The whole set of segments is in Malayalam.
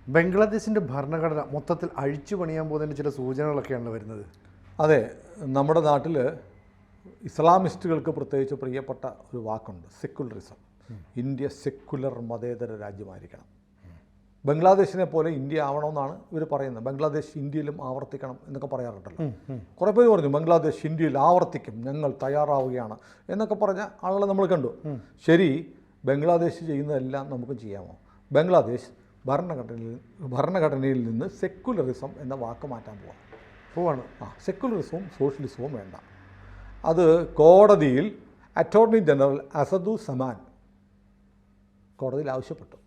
ബംഗ്ലാദേശിൻ്റെ ഭരണഘടന മൊത്തത്തിൽ അഴിച്ചു പണിയാൻ പോകുന്നതിന് ചില സൂചനകളൊക്കെയാണ് വരുന്നത്. അതെ, നമ്മുടെ നാട്ടിൽ ഇസ്ലാമിസ്റ്റുകൾക്ക് പ്രത്യേകിച്ച് പ്രിയപ്പെട്ട ഒരു വാക്കുണ്ട്, സെക്കുലറിസം. ഇന്ത്യ സെക്കുലർ മതേതര രാജ്യമായിരിക്കണം. ബംഗ്ലാദേശിനെ പോലെ ഇന്ത്യ ആവണമെന്നാണ് ഇവർ പറയുന്നത്. ബംഗ്ലാദേശ് ഇന്ത്യയിലും ആവർത്തിക്കണം എന്നൊക്കെ പറയാറുണ്ടല്ലോ. കുറേ പേര് പറഞ്ഞു ബംഗ്ലാദേശ് ഇന്ത്യയിൽ ആവർത്തിക്കും, ഞങ്ങൾ തയ്യാറാവുകയാണ് എന്നൊക്കെ പറഞ്ഞ ആളുകളെ നമ്മൾ കണ്ടു. ശരി, ബംഗ്ലാദേശ് ചെയ്യുന്നതെല്ലാം നമുക്ക് ചെയ്യാമോ? ബംഗ്ലാദേശ് ഭരണഘടനയിൽ നിന്ന് സെക്കുലറിസം എന്ന വാക്ക് മാറ്റാൻ പോവാണ്. സെക്കുലറിസവും സോഷ്യലിസവും വേണ്ട. അത് കോടതിയിൽ അറ്റോർണി ജനറൽ അസദു സമാൻ കോടതിയിൽ ആവശ്യപ്പെട്ടു.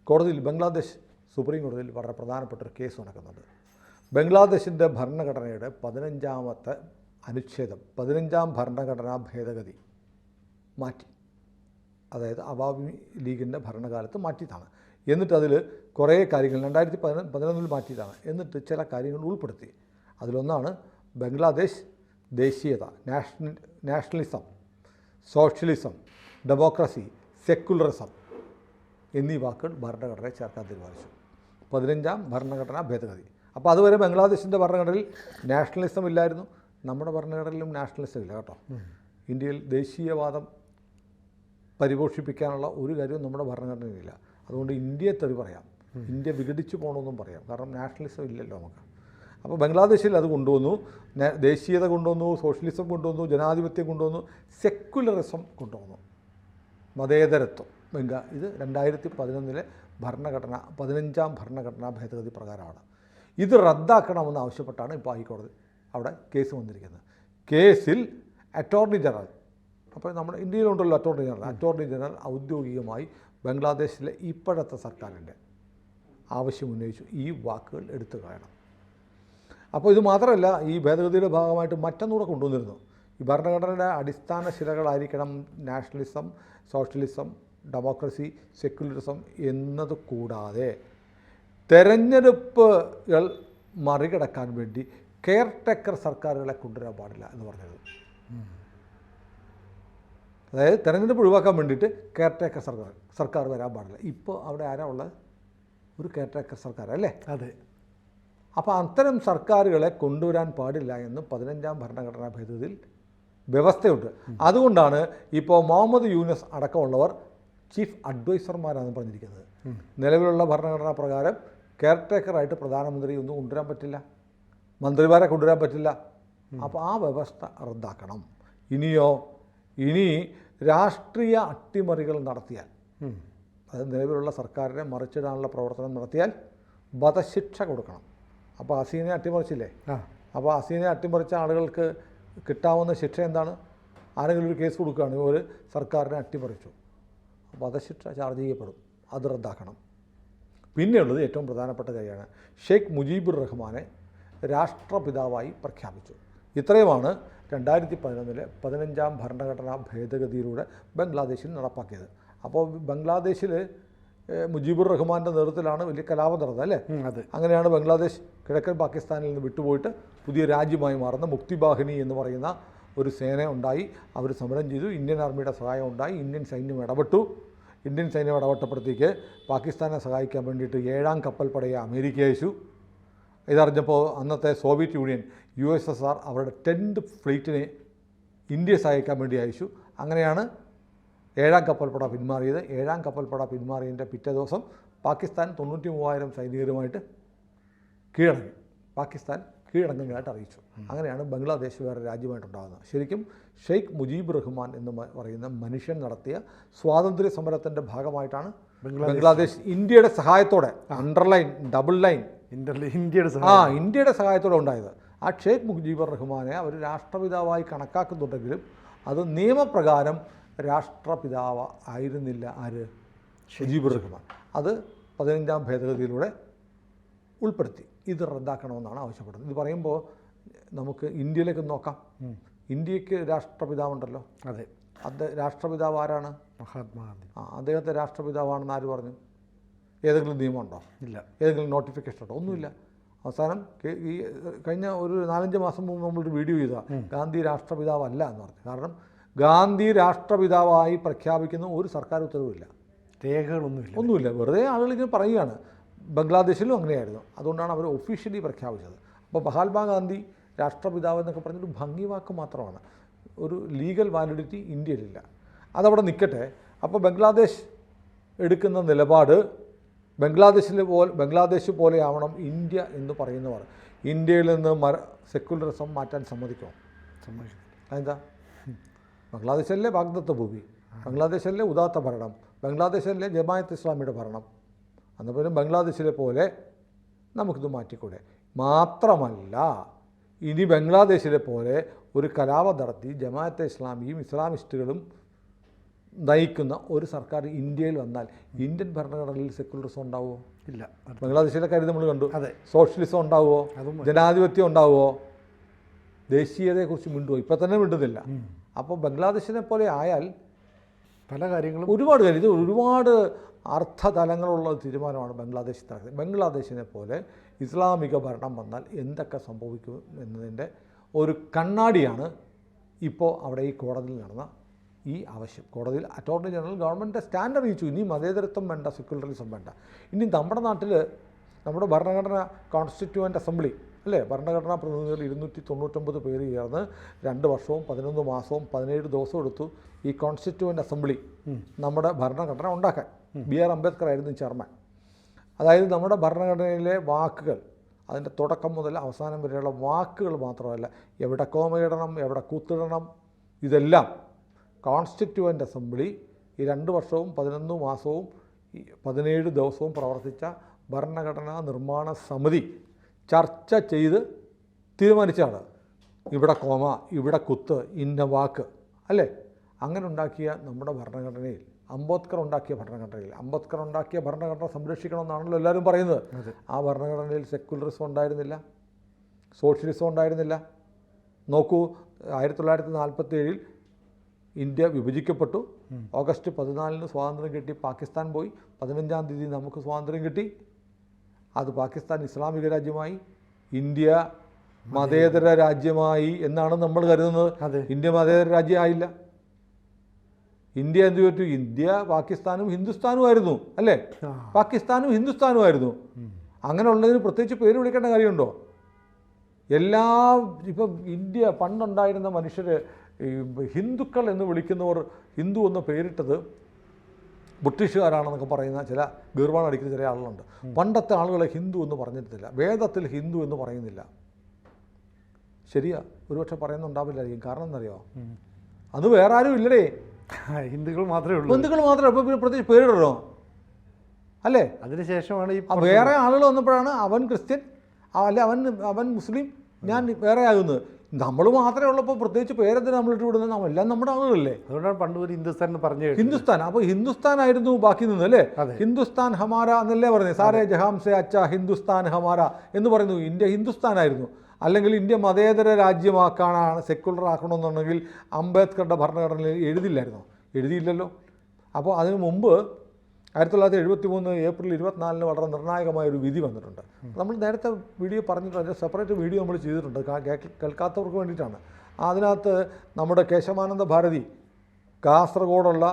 കോടതിയിൽ ബംഗ്ലാദേശ് സുപ്രീം കോടതിയിൽ വളരെ പ്രധാനപ്പെട്ട ഒരു കേസ് നടക്കുന്നുണ്ട്. ബംഗ്ലാദേശിൻ്റെ ഭരണഘടനയുടെ 15ാമത്തെ അനുച്ഛേദം, 15ാം ഭരണഘടനാ ഭേദഗതി മാറ്റി. അതായത് അവാമി ലീഗിൻ്റെ ഭരണകാലത്ത് മാറ്റിയതാണ്. എന്നിട്ട് അതിൽ കുറേ കാര്യങ്ങൾ 2011 മാറ്റിയതാണ്. എന്നിട്ട് ചില കാര്യങ്ങൾ ഉൾപ്പെടുത്തി. അതിലൊന്നാണ് ബംഗ്ലാദേശ് ദേശീയത, നാഷണലിസം, സോഷ്യലിസം, ഡെമോക്രസി, സെക്കുലറിസം എന്നീ വാക്കുകൾ ഭരണഘടനയെ ചേർക്കാൻ തീരുമാനിച്ചു. 15ാം ഭരണഘടനാ ഭേദഗതി. അപ്പോൾ അതുവരെ ബംഗ്ലാദേശിൻ്റെ ഭരണഘടനയിൽ നാഷണലിസം ഇല്ലായിരുന്നു. നമ്മുടെ ഭരണഘടനയിലും നാഷണലിസം ഇല്ല കേട്ടോ. ഇന്ത്യയിൽ ദേശീയവാദം പരിപോഷിപ്പിക്കാനുള്ള ഒരു കാര്യവും നമ്മുടെ ഭരണഘടനയിലില്ല. അതുകൊണ്ട് ഇന്ത്യയെ തെറി പറയാം, ഇന്ത്യ വിഘടിച്ചു പോകണമെന്നും പറയാം. കാരണം നാഷണലിസം ഇല്ലല്ലോ നമുക്ക്. അപ്പോൾ ബംഗ്ലാദേശിൽ അത് കൊണ്ടുവന്നു, ദേശീയത കൊണ്ടുവന്നു, സോഷ്യലിസം കൊണ്ടുവന്നു, ജനാധിപത്യം കൊണ്ടുവന്നു, സെക്കുലറിസം കൊണ്ടുവന്നു, മതേതരത്വം. ഇത് 2011 ഭരണഘടന 15ാം ഭരണഘടനാ ഭേദഗതി പ്രകാരമാണ്. ഇത് റദ്ദാക്കണമെന്ന് ആവശ്യപ്പെട്ടാണ് ഇപ്പോൾ ഹൈക്കോടതി അവിടെ കേസ് വന്നിരിക്കുന്നത്. കേസിൽ അറ്റോർണി ജനറൽ, അപ്പോൾ നമ്മുടെ ഇന്ത്യയിലുണ്ടല്ലോ അറ്റോർണി ജനറൽ ഔദ്യോഗികമായി ബംഗ്ലാദേശിലെ ഇപ്പോഴത്തെ സർക്കാരിൻ്റെ ആവശ്യം ഉന്നയിച്ചു, ഈ വാക്കുകൾ എടുത്തു കളയണം. അപ്പോൾ ഇത് മാത്രമല്ല, ഈ ഭേദഗതിയുടെ ഭാഗമായിട്ട് മറ്റൊന്നുകൂടെ കൊണ്ടുവന്നിരുന്നു. ഈ ഭരണഘടനയുടെ അടിസ്ഥാന ശിലകളായിരിക്കണം നാഷണലിസം, സോഷ്യലിസം, ഡെമോക്രസി, സെക്കുലറിസം എന്നത് കൂടാതെ തെരഞ്ഞെടുപ്പുകൾ മറികടക്കാൻ വേണ്ടി കെയർ ടേക്കർ സർക്കാരുകളെ കൊണ്ടുവരാൻ പാടില്ല എന്ന് പറഞ്ഞത്. അതായത് തെരഞ്ഞെടുപ്പ് ഒഴിവാക്കാൻ വേണ്ടിയിട്ട് കെയർ ടേക്കർ സർക്കാർ വരാൻ പാടില്ല. ഇപ്പോൾ അവിടെ ആരാ ഉള്ളത്? ഒരു കെയർ ടേക്കർ സർക്കാർ അല്ലേ? അതെ. അപ്പോൾ അത്തരം സർക്കാരുകളെ കൊണ്ടുവരാൻ പാടില്ല എന്ന് 15ാം ഭരണഘടനാ ഭേദഗതിയിൽ വ്യവസ്ഥയുണ്ട്. അതുകൊണ്ടാണ് ഇപ്പോൾ മുഹമ്മദ് യൂനസ് അടക്കമുള്ളവർ ചീഫ് അഡ്വൈസർമാരാണെന്ന് പറഞ്ഞിരിക്കുന്നത്. നിലവിലുള്ള ഭരണഘടനാ പ്രകാരം കെയർ ടേക്കറായിട്ട് പ്രധാനമന്ത്രി ഒന്നും കൊണ്ടുവരാൻ പറ്റില്ല, മന്ത്രിമാരെ കൊണ്ടുവരാൻ പറ്റില്ല. അപ്പോൾ ആ വ്യവസ്ഥ റദ്ദാക്കണം. ഇനി രാഷ്ട്രീയ അട്ടിമറികൾ നടത്തിയാൽ, അത് നിലവിലുള്ള സർക്കാരിനെ മറിച്ചിടാനുള്ള പ്രവർത്തനം നടത്തിയാൽ വധശിക്ഷ കൊടുക്കണം. അപ്പോൾ ഹസീനെ അട്ടിമറിച്ചില്ലേ? അപ്പോൾ ഹസീനെ അട്ടിമറിച്ച ആളുകൾക്ക് കിട്ടാവുന്ന ശിക്ഷ എന്താണ്? ആരെങ്കിലും ഒരു കേസ് കൊടുക്കുകയാണ്, ഒരു സർക്കാരിനെ അട്ടിമറിച്ചു, വധശിക്ഷ ചാർജ് ചെയ്യപ്പെടും. അത് റദ്ദാക്കണം. പിന്നെയുള്ളത് ഏറ്റവും പ്രധാനപ്പെട്ട കാര്യമാണ്, ഷെയ്ഖ് മുജീബുർ റഹ്മാനെ രാഷ്ട്രപിതാവായി പ്രഖ്യാപിച്ചു. ഇത്രയുമാണ് 2011 15ാം ഭരണഘടനാ ഭേദഗതിയിലൂടെ ബംഗ്ലാദേശിൽ നടപ്പാക്കിയത്. അപ്പോൾ ബംഗ്ലാദേശിൽ മുജീബുർ റഹ്മാൻ്റെ നേതൃത്വത്തിലാണ് വലിയ കലാപം നടന്നത് അല്ലേ? അതെ. അങ്ങനെയാണ് ബംഗ്ലാദേശ് കിഴക്കൻ പാകിസ്ഥാനിൽ നിന്ന് വിട്ടുപോയിട്ട് പുതിയ രാജ്യമായി മാറുന്ന മുക്തിബാഹിനി എന്ന് പറയുന്ന ഒരു സേന ഉണ്ടായി. അവർ സമരം ചെയ്തു. ഇന്ത്യൻ ആർമിയുടെ സഹായം ഉണ്ടായി. ഇന്ത്യൻ സൈന്യം ഇടപെട്ടു. ഇന്ത്യൻ സൈന്യം ഇടപെട്ടപ്പോഴത്തേക്ക് പാകിസ്ഥാനെ സഹായിക്കാൻ വേണ്ടിയിട്ട് 7ാം കപ്പൽപ്പടയെ അമേരിക്ക അയച്ചു. ഇതറിഞ്ഞപ്പോൾ അന്നത്തെ സോവിയറ്റ് യൂണിയൻ USSR അവരുടെ 10th ഫ്ലീറ്റിനെ ഇന്ത്യയെ സഹായിക്കാൻ വേണ്ടി അയച്ചു. അങ്ങനെയാണ് 7ാം കപ്പൽപ്പട പിന്മാറിയത്. 7ാം കപ്പൽപ്പട പിന്മാറിയതിൻ്റെ പിറ്റേ ദിവസം പാകിസ്ഥാൻ 93,000 സൈനികരുമായിട്ട് കീഴടങ്ങി. പാകിസ്ഥാൻ കീഴടങ്ങുന്നതായിട്ട് അറിയിച്ചു. അങ്ങനെയാണ് ബംഗ്ലാദേശ് വേറെ രാജ്യമായിട്ടുണ്ടാകുന്നത്. ശരിക്കും ഷെയ്ഖ് മുജീബ് റഹ്മാൻ എന്ന് പറയുന്ന മനുഷ്യൻ നടത്തിയ സ്വാതന്ത്ര്യ സമരത്തിൻ്റെ ഭാഗമായിട്ടാണ് ബംഗ്ലാദേശ് ഇന്ത്യയുടെ സഹായത്തോടെ, അണ്ടർലൈൻ ഡബിൾ ലൈൻ, ഇന്ത്യയുടെ സഹായത്തോടെ ഉണ്ടായത്. ആ ഷെയ്ഖ് മുജീബുർ റഹ്മാനെ അവർ രാഷ്ട്രപിതാവായി കണക്കാക്കുന്നുണ്ടെങ്കിലും അത് നിയമപ്രകാരം രാഷ്ട്രപിതാവ് ആയിരുന്നില്ല. ആര്? മുജീബുർ റഹ്മാൻ. അത് 15ാം ഭേദഗതിയിലൂടെ ഉൾപ്പെടുത്തി. ഇത് റദ്ദാക്കണമെന്നാണ് ആവശ്യപ്പെടുന്നത്. ഇത് പറയുമ്പോൾ നമുക്ക് ഇന്ത്യയിലേക്ക് നോക്കാം. ഇന്ത്യക്ക് രാഷ്ട്രപിതാവുണ്ടല്ലോ. അതെ. രാഷ്ട്രപിതാവ് ആരാണ്? മഹാത്മാഗാന്ധി. അദ്ദേഹത്തെ രാഷ്ട്രപിതാവാണെന്ന് ആര് പറഞ്ഞു? ഏതെങ്കിലും നിയമമുണ്ടോ? ഇല്ല. ഏതെങ്കിലും നോട്ടിഫിക്കേഷൻ ഉണ്ടോ? ഒന്നുമില്ല. അവസാനം ഈ കഴിഞ്ഞ ഒരു 4-5 മാസം മുമ്പ് നമ്മളൊരു വീഡിയോ ചെയ്താൽ ഗാന്ധി രാഷ്ട്രപിതാവല്ല എന്ന് പറഞ്ഞു. കാരണം ഗാന്ധി രാഷ്ട്രപിതാവായി പ്രഖ്യാപിക്കുന്ന ഒരു സർക്കാർ ഉത്തരവുമില്ല, രേഖകളൊന്നുമില്ല. വെറുതെ ആളുകൾ ഇങ്ങനെ പറയുകയാണ്. ബംഗ്ലാദേശിലും അങ്ങനെയായിരുന്നു. അതുകൊണ്ടാണ് അവർ ഒഫീഷ്യലി പ്രഖ്യാപിച്ചത്. അപ്പോൾ മഹാത്മാഗാന്ധി രാഷ്ട്രപിതാവ് എന്നൊക്കെ പറഞ്ഞൊരു ഭംഗി വാക്ക് മാത്രമാണ്, ഒരു ലീഗൽ വാലിഡിറ്റി ഇന്ത്യയിലില്ല. അതവിടെ നിൽക്കട്ടെ. അപ്പോൾ ബംഗ്ലാദേശ് എടുക്കുന്ന നിലപാട് ബംഗ്ലാദേശ് പോലെയാവണം ഇന്ത്യ എന്ന് പറയുന്നവർ ഇന്ത്യയിൽ നിന്ന് സെക്യുലറിസം മാറ്റാൻ സമ്മതിക്കുമോ? അതെന്താ? ബംഗ്ലാദേശല്ലേ വാഗ്ദത്ത ഭൂമി, ബംഗ്ലാദേശല്ലേ ഉദാത്ത ഭരണം, ബംഗ്ലാദേശല്ലേ ജമാഅത്ത് ഇസ്ലാമിയുടെ ഭരണം. അന്ന് പിന്നെ ബംഗ്ലാദേശിലെ പോലെ നമുക്കിത് മാറ്റിക്കൂടെ? മാത്രമല്ല, ഇനി ബംഗ്ലാദേശിലെ പോലെ ഒരു കലാപം നടത്തി ജമാഅത്തെ ഇസ്ലാമിയും ഇസ്ലാമിസ്റ്റുകളും നയിക്കുന്ന ഒരു സർക്കാർ ഇന്ത്യയിൽ വന്നാൽ ഇന്ത്യൻ ഭരണഘടനയിൽ സെക്യുലറിസം ഉണ്ടാവുമോ? ഇല്ല. ബംഗ്ലാദേശിലെ കാര്യം നമ്മൾ കണ്ടു. അതെ. സോഷ്യലിസം ഉണ്ടാവുമോ? ജനാധിപത്യം ഉണ്ടാവുമോ? ദേശീയതയെക്കുറിച്ച് മിണ്ടുമോ? ഇപ്പം തന്നെ മിണ്ടുന്നില്ല. അപ്പോൾ ബംഗ്ലാദേശിനെ പോലെ ആയാൽ പല കാര്യങ്ങളും ഒരുപാട് കാര്യം, ഇത് ഒരുപാട് അർത്ഥതലങ്ങളുള്ള തീരുമാനമാണ് ബംഗ്ലാദേശ് നടക്കുന്നത്. ബംഗ്ലാദേശിനെ പോലെ ഇസ്ലാമിക ഭരണം വന്നാൽ എന്തൊക്കെ സംഭവിക്കും എന്നതിൻ്റെ ഒരു കണ്ണാടിയാണ് ഇപ്പോൾ അവിടെ ഈ കോടതിയിൽ നടന്ന ഈ ആവശ്യം. കോടതിയിൽ അറ്റോർണി ജനറൽ ഗവൺമെൻറ് സ്റ്റാൻഡ് അറിയിച്ചു, ഇനി മതേതരത്വം വേണ്ട, സെക്യുലറിസം വേണ്ട. ഇനി നമ്മുടെ നാട്ടിൽ നമ്മുടെ ഭരണഘടന കോൺസ്റ്റിറ്റ്യൂവൻ്റ് അസംബ്ലി അല്ലേ, ഭരണഘടനാ പ്രതിനിധികൾ 299 പേര് ചേർന്ന് 2 വർഷവും 11 മാസവും 17 ദിവസവും എടുത്തു ഈ കോൺസ്റ്റിറ്റ്യൂവൻ്റ് അസംബ്ലി നമ്മുടെ ഭരണഘടന ഉണ്ടാക്കാൻ. BR അംബേദ്കർ ആയിരുന്നു ചെയർമാൻ. അതായത് നമ്മുടെ ഭരണഘടനയിലെ വാക്കുകൾ, അതിൻ്റെ തുടക്കം മുതൽ അവസാനം വരെയുള്ള വാക്കുകൾ മാത്രമല്ല, എവിടെ കോമയിടണം, എവിടെ കൂത്തിടണം, ഇതെല്ലാം കോൺസ്റ്റിറ്റ്യൂവൻ്റ് അസംബ്ലി ഈ 2 വർഷവും 11 മാസവും 17 ദിവസവും പ്രവർത്തിച്ച ഭരണഘടനാ നിർമ്മാണ സമിതി ചർച്ച ചെയ്ത് തീരുമാനിച്ചാണ് ഇവിടെ കോമ, ഇവിടെ കുത്ത്, ഇന്ന വാക്ക് അല്ലേ. അങ്ങനെ ഉണ്ടാക്കിയ നമ്മുടെ ഭരണഘടനയിൽ, അംബേദ്കർ ഉണ്ടാക്കിയ ഭരണഘടന സംരക്ഷിക്കണമെന്നാണല്ലോ എല്ലാവരും പറയുന്നത്. ആ ഭരണഘടനയിൽ സെക്യുലറിസം ഉണ്ടായിരുന്നില്ല, സോഷ്യലിസം ഉണ്ടായിരുന്നില്ല. നോക്കൂ, 1947 ഇന്ത്യ വിഭജിക്കപ്പെട്ടു. ഓഗസ്റ്റ് 14 സ്വാതന്ത്ര്യം കിട്ടി, പാകിസ്ഥാൻ പോയി. 15-ാം തീയതി നമുക്ക് സ്വാതന്ത്ര്യം കിട്ടി. അത് പാകിസ്ഥാൻ ഇസ്ലാമിക രാജ്യമായി, ഇന്ത്യ മതേതര രാജ്യമായി എന്നാണ് നമ്മൾ കരുതുന്നത്. ഇന്ത്യ മതേതര രാജ്യമായില്ല. ഇന്ത്യ എന്ത് പറ്റു? ഇന്ത്യ പാകിസ്ഥാനും ഹിന്ദുസ്ഥാനും ആയിരുന്നു അല്ലേ, പാകിസ്ഥാനും ഹിന്ദുസ്ഥാനും ആയിരുന്നു. അങ്ങനെയുള്ളതിന് പ്രത്യേകിച്ച് പേര് വിളിക്കേണ്ട കാര്യമുണ്ടോ? ഇപ്പം ഇന്ത്യ പണ്ടുണ്ടായിരുന്ന മനുഷ്യർ ഹിന്ദുക്കൾ എന്ന് വിളിക്കുന്നവർ ഹിന്ദു എന്ന് പേരിട്ടത് ബ്രിട്ടീഷുകാരാണെന്നൊക്കെ പറയുന്ന ചില ഗീർവാണം അടിക്കുന്ന ചില ആളുകളുണ്ട്. പണ്ടത്തെ ആളുകളെ ഹിന്ദു എന്ന് പറഞ്ഞിട്ടില്ല, വേദത്തിൽ ഹിന്ദു എന്ന് പറയുന്നില്ല. ശരിയാ, ഒരുപക്ഷെ പറയുന്നുണ്ടാവില്ലായിരിക്കും. കാരണം എന്നറിയോ, അത് വേറെ ആരും ഇല്ലടേ, ഹിന്ദുക്കൾ മാത്രമേ ഉള്ളൂ. ഹിന്ദുക്കൾ മാത്രമേ. ഇപ്പോൾ പ്രത്യേകിച്ച് പേരിടണോ അല്ലേ? അതിനുശേഷമാണ് ഈ വേറെ ആളുകൾ വന്നപ്പോഴാണ് അവൻ ക്രിസ്ത്യൻ അല്ലെ അവൻ മുസ്ലിം, ഞാൻ വേറെ ആകുന്നത്. നമ്മൾ മാത്രമേ ഉള്ളപ്പോൾ പ്രത്യേകിച്ച് പേരെന്തിനാ നമ്മളിട്ട് വിടുന്നത്? എല്ലാം നമ്മുടെ ആളുകളല്ലേ. അതുകൊണ്ടാണ് പണ്ട് ഒരു ഹിന്ദുസ്ഥാൻ പറഞ്ഞു. ഹിന്ദുസ്ഥാൻ, അപ്പോൾ ഹിന്ദുസ്ഥാനായിരുന്നു ബാക്കി നിന്ന് അല്ലേ. ഹിന്ദുസ്ഥാൻ ഹമാര എന്നല്ലേ പറയുന്നത്. സാരേ ജഹാം സെ അച്ഛ ഹിന്ദുസ്ഥാൻ ഹമാര എന്ന് പറയുന്നു. ഇന്ത്യ ഹിന്ദുസ്ഥാനായിരുന്നു. അല്ലെങ്കിൽ ഇന്ത്യ മതേതര രാജ്യമാക്കാനാണ്, സെക്യുലർ ആക്കണമെന്നുണ്ടെങ്കിൽ അംബേദ്കറുടെ ഭരണഘടനയിൽ എഴുതിയില്ലായിരുന്നോ? എഴുതിയില്ലല്ലോ. അപ്പോൾ അതിനു മുമ്പ് 1973 ഏപ്രിൽ 24 വളരെ നിർണായകമായൊരു വിധി വന്നിട്ടുണ്ട്. നമ്മൾ നേരത്തെ വീഡിയോ പറഞ്ഞിട്ടുണ്ട്, അതിൻ്റെ സെപ്പറേറ്റ് വീഡിയോ നമ്മൾ ചെയ്തിട്ടുണ്ട്, കേൾക്കാത്തവർക്ക് വേണ്ടിയിട്ടാണ്. അതിനകത്ത് നമ്മുടെ കേശവാനന്ദ ഭാരതി, കാസർഗോഡുള്ള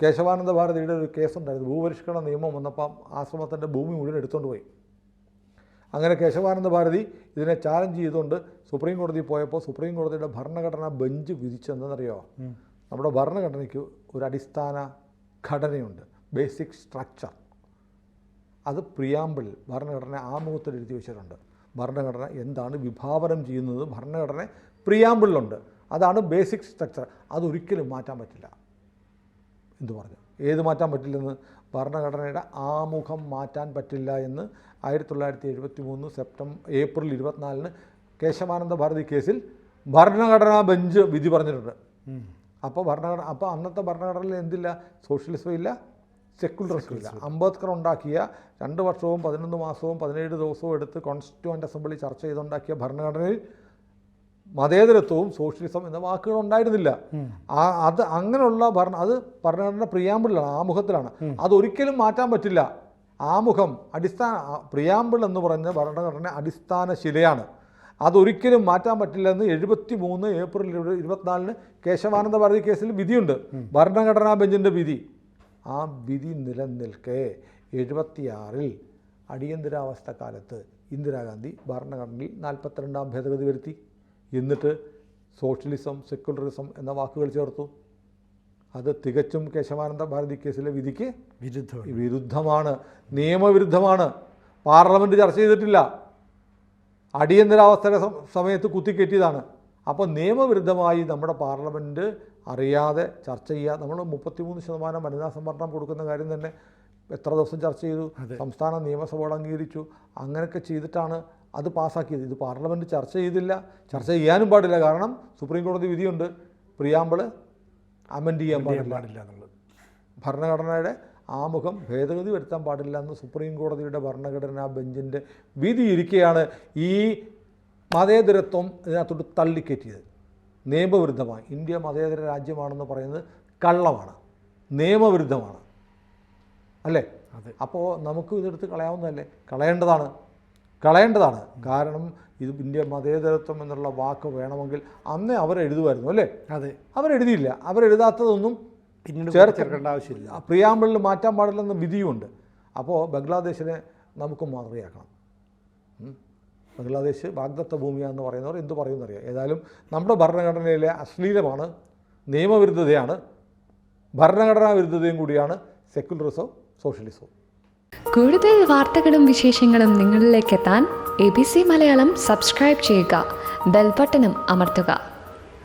കേശവാനന്ദ ഭാരതിയുടെ ഒരു കേസുണ്ടായിരുന്നു. ഭൂപരിഷ്കരണ നിയമം വന്നപ്പം ആശ്രമത്തിൻ്റെ ഭൂമി മുഴുവൻ എടുത്തുകൊണ്ട് പോയി. അങ്ങനെ കേശവാനന്ദ ഭാരതി ഇതിനെ ചാലഞ്ച് ചെയ്തുകൊണ്ട് സുപ്രീം കോടതിയിൽ പോയപ്പോൾ സുപ്രീം കോടതിയുടെ ഭരണഘടനാ ബെഞ്ച് വിധിച്ചെന്തെന്നറിയോ? നമ്മുടെ ഭരണഘടനയ്ക്ക് ഒരു അടിസ്ഥാന ഘടനയുണ്ട്, ബേസിക് സ്ട്രക്ചർ. അത് പ്രിയാമ്പിൾ, ഭരണഘടന ആമുഖത്തിൽ എഴുതി വെച്ചിട്ടുണ്ട്. ഭരണഘടന എന്താണ് വിഭാവനം ചെയ്യുന്നത് ഭരണഘടന പ്രിയാമ്പിളിലുണ്ട്. അതാണ് ബേസിക് സ്ട്രക്ചർ. അതൊരിക്കലും മാറ്റാൻ പറ്റില്ല. എന്തു പറഞ്ഞു? ഏത് മാറ്റാൻ പറ്റില്ലെന്ന്? ഭരണഘടനയുടെ ആമുഖം മാറ്റാൻ പറ്റില്ല എന്ന് 1973 ഏപ്രിൽ 24 കേശവാനന്ദ ഭാരതി കേസിൽ ഭരണഘടനാ ബെഞ്ച് വിധി പറഞ്ഞിട്ടുണ്ട്. അപ്പോൾ അന്നത്തെ ഭരണഘടനയിൽ എന്തില്ല? സോഷ്യലിസം ഇല്ല, സെക്യുലറിസം ഇല്ല. അംബേദ്കർ ഉണ്ടാക്കിയ 2 വർഷവും 11 മാസവും 17 ദിവസവും എടുത്ത് കോൺസ്റ്റിറ്റ്യൂവൻ്റ് അസംബ്ലി ചർച്ച ചെയ്തുണ്ടാക്കിയ ഭരണഘടനയിൽ മതേതരത്വവും സോഷ്യലിസം എന്ന വാക്കുകൾ ഉണ്ടായിരുന്നില്ല. അത് അങ്ങനെയുള്ള അത് ഭരണഘടന പ്രിയാമ്പിളിലാണ്, ആമുഖത്തിലാണ്. അതൊരിക്കലും മാറ്റാൻ പറ്റില്ല. ആമുഖം പ്രിയാമ്പിൾ എന്ന് പറഞ്ഞ ഭരണഘടന അടിസ്ഥാന ശിലയാണ്. അതൊരിക്കലും മാറ്റാൻ പറ്റില്ലെന്ന് 73 ഏപ്രിൽ 24 കേശവാനന്ദ ഭാരതി കേസിൽ വിധിയുണ്ട്, ഭരണഘടനാ ബെഞ്ചിൻ്റെ വിധി. ആ വിധി നിലനിൽക്കെ 1976 അടിയന്തരാവസ്ഥ കാലത്ത് ഇന്ദിരാഗാന്ധി ഭരണഘടനയിൽ 42ാം ഭേദഗതി വരുത്തി. എന്നിട്ട് സോഷ്യലിസം, സെക്കുലറിസം എന്ന വാക്കുകൾ ചേർത്തു. അത് തികച്ചും കേശവാനന്ദ ഭാരതി കേസിലെ വിധിക്ക് വിരുദ്ധമാണ്, നിയമവിരുദ്ധമാണ്. പാർലമെൻറ്റ് ചർച്ച ചെയ്തിട്ടില്ല, അടിയന്തരാവസ്ഥയുടെ സമയത്ത് കുത്തിക്കെറ്റിയതാണ്. അപ്പോൾ നിയമവിരുദ്ധമായി നമ്മുടെ പാർലമെൻറ്റ് അറിയാതെ ചർച്ച ചെയ്യുക. നമ്മൾ 33% വനിതാ സംവരണം കൊടുക്കുന്ന കാര്യം തന്നെ എത്ര ദിവസം ചർച്ച ചെയ്തു, സംസ്ഥാന നിയമസഭകൾ അംഗീകരിച്ചു, അങ്ങനെയൊക്കെ ചെയ്തിട്ടാണ് അത് പാസ്സാക്കിയത്. ഇത് പാർലമെൻറ്റ് ചർച്ച ചെയ്തില്ല, ചർച്ച ചെയ്യാനും പാടില്ല. കാരണം സുപ്രീം കോടതി വിധിയുണ്ട്, പ്രിയാമ്പിൾ അമെൻഡ് ചെയ്യാൻ പാടില്ല എന്നുള്ളത്. ഭരണഘടനയുടെ ആമുഖം ഭേദഗതി വരുത്താൻ പാടില്ല എന്ന് സുപ്രീം കോടതിയുടെ ഭരണഘടനാ ബെഞ്ചിൻ്റെ വിധി ഇരിക്കെയാണ് ഈ മതേതരത്വം ഇതിനകത്തോട്ട് തള്ളിക്കയറ്റിയത്. നിയമവിരുദ്ധമായി ഇന്ത്യ മതേതര രാജ്യമാണെന്ന് പറയുന്നത് കള്ളമാണ്, നിയമവിരുദ്ധമാണ് അല്ലേ? അപ്പോൾ നമുക്ക് ഇതെടുത്ത് കളയാവുന്നതല്ലേ? കളയേണ്ടതാണ്. കാരണം ഇത് ഇന്ത്യ മതേതരത്വം എന്നുള്ള വാക്ക് വേണമെങ്കിൽ അന്നേ അവരെഴുതുമായിരുന്നു അല്ലേ? അവരെഴുതിയില്ല. അവരെഴുതാത്തതൊന്നും ചേർക്കേണ്ട ആവശ്യമില്ല. പ്രിയാമ്പിളിൽ മാറ്റാൻ പാടില്ലെന്ന വിധിയുമുണ്ട്. അപ്പോൾ ബംഗ്ലാദേശിനെ നമുക്ക് മാതൃകയാക്കണം. ബംഗ്ലാദേശ് വാഗ്ദത്ത ഭൂമിയാണെന്ന് പറയുന്നവർ എന്ത് പറയുമെന്നറിയാം. ഏതായാലും നമ്മുടെ ഭരണഘടനയിലെ അശ്ലീലമാണ്, നിയമവിരുദ്ധതയാണ്, ഭരണഘടനാ വിരുദ്ധതയും കൂടിയാണ് സെക്കുലറിസവും സോഷ്യലിസവും. കൂടുതൽ വാർത്തകളും വിശേഷങ്ങളും നിങ്ങളിലേക്ക് എത്താൻ ABC മലയാളം സബ്സ്ക്രൈബ് ചെയ്യുക, ബെൽ ബട്ടണും അമർത്തുക.